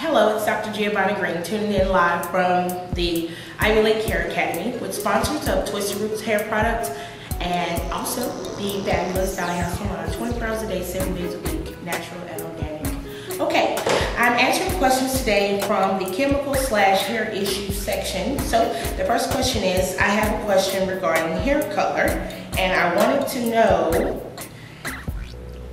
Hello, it's Dr. Giovanni Green tuning in live from the Ivy League Hair Academy with sponsors of Twisted Roots hair products and also the fabulous Style Hair Salon, 24 hours a day, 7 days a week, natural and organic. Okay, I'm answering questions today from the chemical/hair issues section. So the first question is, I have a question regarding hair color and I wanted to know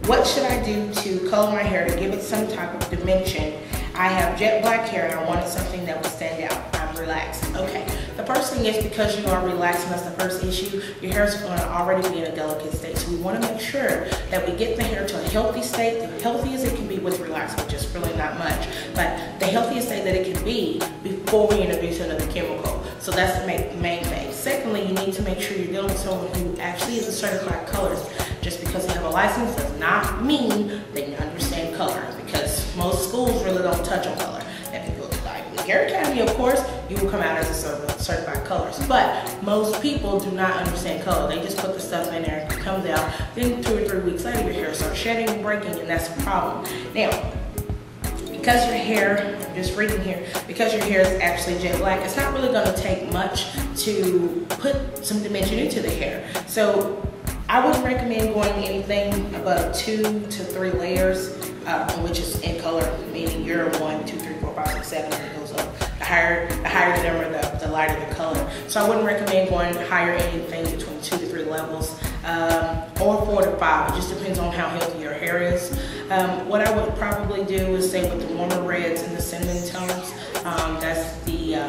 what should I do to color my hair to give it some type of dimension. I have jet black hair and I wanted something that would stand out. I'm relaxed. Okay, the first thing is because you are relaxed, and that's the first issue, your hair is going to already be in a delicate state. So we want to make sure that we get the hair to a healthy state, the healthiest it can be with relaxed, which is really not much, but the healthiest state that it can be before we introduce another chemical. So that's the main thing. Secondly, you need to make sure you're dealing with someone who actually is a certified colorist. Just because you have a license does not mean that you understand color, because most schools really don't touch on color. If you go to the Ivy League Hair Academy, of course, you will come out as a certified colorist. But most people do not understand color. They just put the stuff in there, it comes out, then 2 or 3 weeks later your hair starts shedding and breaking, and that's a problem. Now, because your hair, I'm just reading here, because your hair is actually jet black, it's not really going to take much to put some dimension into the hair. So I wouldn't recommend going anything above 2 to 3 layers, which is in color, meaning you're 1, 2, 3, 4, 5, 6, 7, and it goes up. The higher the number, the lighter the color. So I wouldn't recommend going higher anything between 2 to 3 levels, or 4 to 5. It just depends on how healthy your hair is. What I would probably do is stay with the warmer reds and the cinnamon tones. That's the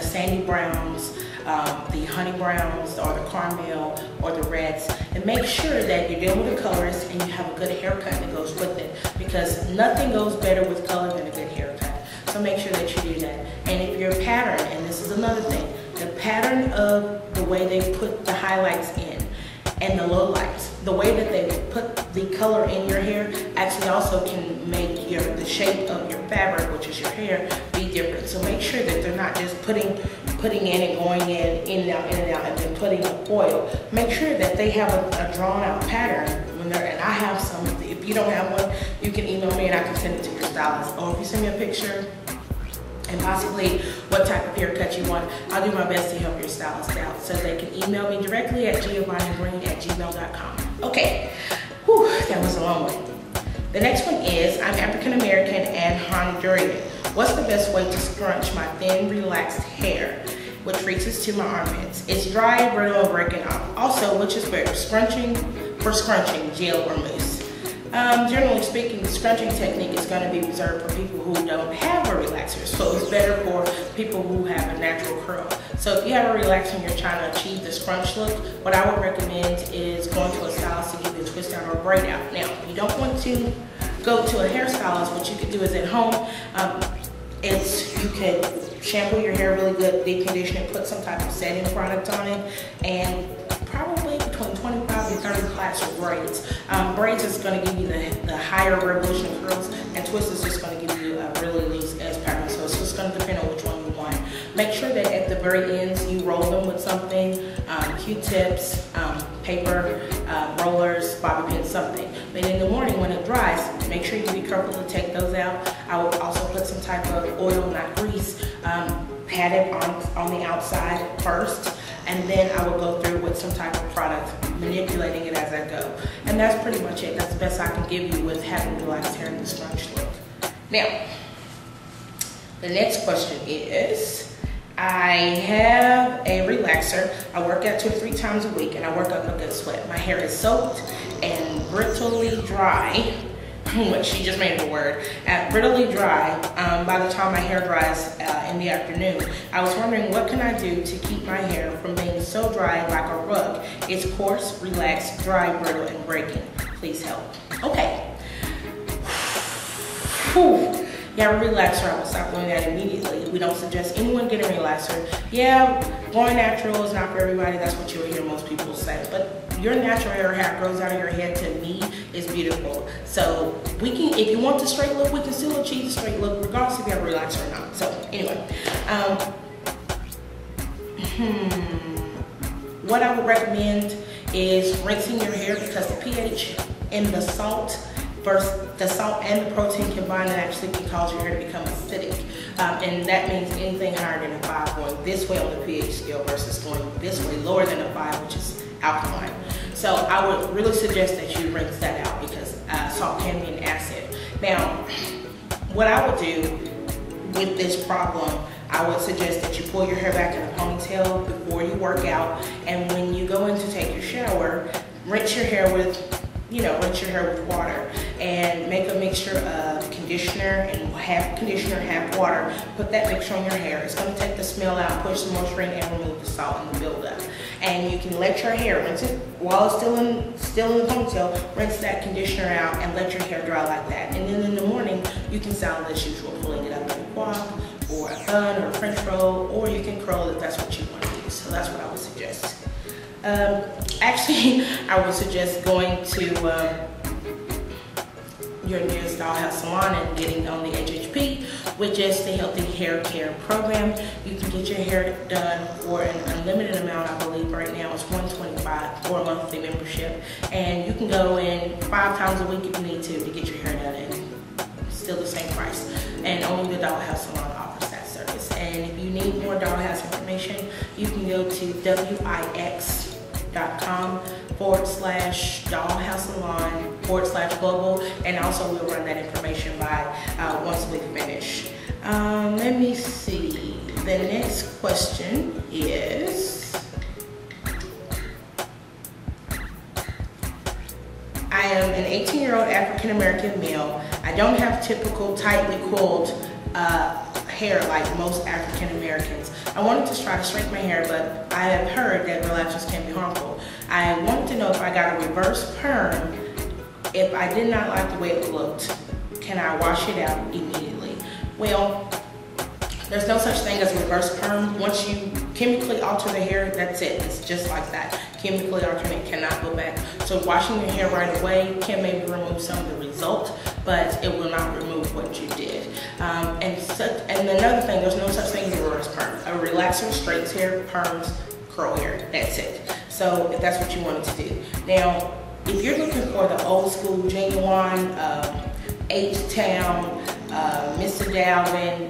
sandy browns, the honey browns, or the caramel, or the reds, and make sure that you're dealing with a colorist and you have a good haircut that goes with it, because nothing goes better with color than a good haircut. So make sure that you do that. And if your pattern, and this is another thing, the pattern of the way they put the highlights in and the lowlights, the way that they put the color in your hair actually also can make the shape of your fabric, which is your hair, be different. So make sure that they're not just putting in and going in and out, and then putting the oil. Make sure that they have a drawn out pattern when they're, and I have some. If you don't have one, you can email me and I can send it to your stylist. Or if you send me a picture and possibly what type of haircut you want, I'll do my best to help your stylist out. So they can email me directly at giovannigreen@gmail.com. Okay, whew, that was a long one. The next one is, I'm African American and Honduran. What's the best way to scrunch my thin, relaxed hair, which reaches to my armpits? It's dry, brittle, and breaking off. Also, which is better, scrunching, gel or mousse? Generally speaking, the scrunching technique is going to be reserved for people who don't have a relaxer, so it's better for people who have a natural curl. So if you have a relaxer and you're trying to achieve the scrunch look, what I would recommend is going to a stylist to give you a twist out or a braid out. Now, if you don't want to go to a hairstylist, what you could do is at home, you could shampoo your hair really good, deep condition it, put some type of setting product on it, and probably between 25 and 30 flats or braids. Braids is going to give you the higher revolution curls, and twist is just going to give you a really loose edge pattern. So it's just going to depend on which one you want. Make sure that at the very ends you roll them with something, Q-tips, paper, rollers, bobby pins, something. But in the morning when it dries, make sure you be careful to take those out. I will also put some type of oil, not grease, pat it on the outside first, and then I will go through with some type of product, manipulating it as I go. And that's pretty much it. That's the best I can give you with having relaxed hair in the scrunch look. Now, the next question is, I have a relaxer. I work out 2 to 3 times a week and I work up a good sweat. My hair is soaked and brittly dry. She just made a word. Brittly dry by the time my hair dries in the afternoon. I was wondering, what can I do to keep my hair from being so dry like a rug? It's coarse, relaxed, dry, brittle, and breaking. Please help. Okay. Whew. Yeah, a relaxer, I will stop doing that immediately. We don't suggest anyone get a relaxer. Yeah, going natural is not for everybody. That's what you'll hear most people say. But your natural hair grows out of your head, to me, is beautiful. So we can, if you want the straight look, we can still achieve the straight look regardless if you have a relaxer or not. So anyway, what I would recommend is rinsing your hair, because the pH in the salt first, the salt and the protein combined actually can cause your hair to become acidic. And that means anything higher than a 5 going this way on the pH scale versus going this way lower than a 5, which is alkaline. So I would really suggest that you rinse that out because salt can be an acid. Now, what I would do with this problem, I would suggest that you pull your hair back in a ponytail before you work out, and when you go in to take your shower, rinse your hair with water and make a mixture of conditioner and half conditioner, half water. Put that mixture on your hair. It's going to take the smell out, push some moisture in, and remove the salt and the buildup. And you can let your hair rinse it while it's still in the ponytail. Rinse that conditioner out and let your hair dry like that. And then in the morning, you can style it as usual, pulling it up in a coif or a bun or a French roll, or you can curl it if that's what you want to use. So that's what I would suggest. Actually, I would suggest going to your nearest dollhouse salon and getting on the HHP, which is the Healthy Hair Care Program. You can get your hair done for an unlimited amount. I believe right now it's $125 for a monthly membership, and you can go in 5 times a week if you need to get your hair done, and still the same price. And only the Dollhouse Salon offers that service. And if you need more Dollhouse information, you can go to wix.com/dollhouse salon/global, and also we'll run that information by once we finish. Let me see. The next question is, I am an 18-year-old African-American male. I don't have typical tightly coiled hair like most African Americans. I wanted to try to straighten my hair, but I have heard that relaxers can be harmful. I wanted to know if I got a reverse perm, if I did not like the way it looked, can I wash it out immediately? Well, there's no such thing as a reverse perm. Once you chemically alter the hair, that's it. It's just like that. Chemically altering it cannot go back. So washing your hair right away can maybe remove some of the result, but it will not remove what you did. And another thing, there's no such thing as a reverse perm. A relaxer straightens hair, perms curl hair. That's it. So if that's what you wanted to do. Now, if you're looking for the old school, genuine, H-Town, Mr. Dalvin,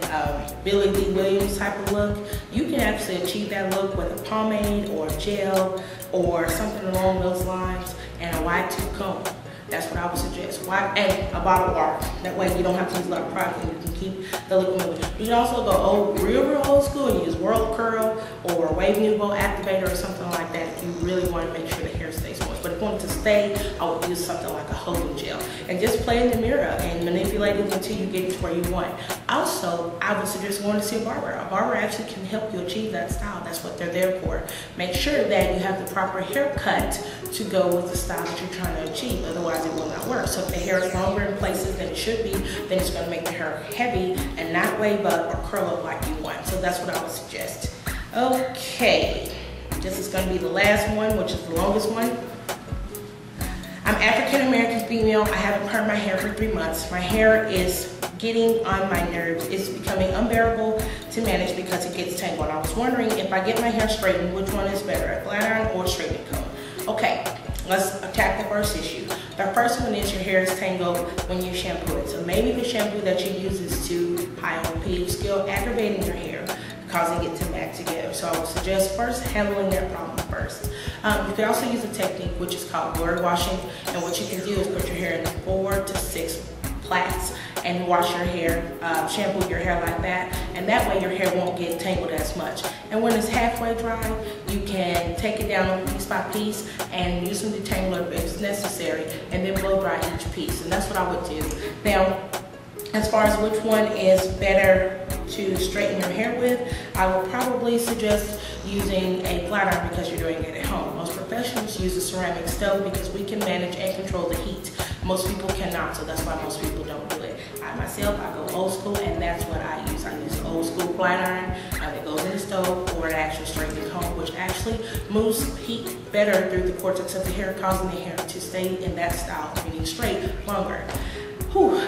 Billy D. Williams type of look, you can actually achieve that look with a pomade or a gel or something along those lines, and a wide tooth comb. That's what I would suggest. And a bottle of water. That way you don't have to use a lot of product and you can keep the look moving. You can also go real old school and use Whirl Curl or Wave Nouveau Activator or something like that if you really want to make sure the hair stays moist. But if you want it to stay, I would use something like a holding gel. And just play in the mirror and manipulate it until you get it to where you want. Also, I would suggest going to see a barber. A barber actually can help you achieve that style. That's what they're there for. Make sure that you have the proper haircut to go with the style that you're trying to achieve. Otherwise, it will not work. So if the hair is longer in places than it should be, then it's going to make the hair heavy and not wave up or curl up like you want. So that's what I would suggest. Okay, this is going to be the last one, which is the longest one. I'm African American female. I haven't permed my hair for 3 months. My hair is getting on my nerves. It's becoming unbearable to manage because it gets tangled. I was wondering if I get my hair straightened, which one is better, a flat iron or a straightening comb? Okay, let's attack the first issue. The first one is your hair is tangled when you shampoo it. So maybe the shampoo that you use is too high on pH scale, aggravating your hair, causing it to mat together. So I would suggest first handling that problem first. You can also use a technique which is called word washing, and what you can do is put your hair in 4 to 6 plaits and wash your hair, shampoo your hair like that, and that way your hair won't get tangled as much. And when it's halfway dry, you can take it down piece by piece and use some detangler if it's necessary, and then blow dry each piece, and that's what I would do. Now, as far as which one is better to straighten your hair with, I would probably suggest using a flat iron because you're doing it at home. Most professionals use a ceramic stove because we can manage and control the heat. Most people cannot, so that's why most people don't do it. I myself, I go old school, and that's what I use. I use an old school flat iron that goes in the stove, or an actual straightening comb, which actually moves heat better through the cortex of the hair, causing the hair to stay in that style, meaning straight, longer. Whew.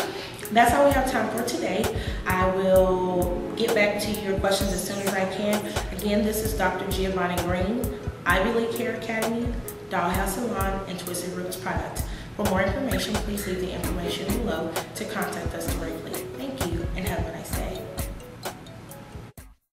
That's all we have time for today. I will get back to your questions as soon as I can. Again, this is Dr. Giovanni Green, Ivy League Hair Academy, Dollhouse Salon, and Twisted Roots Products. For more information, please leave the information below to contact us directly. Thank you and have a nice day.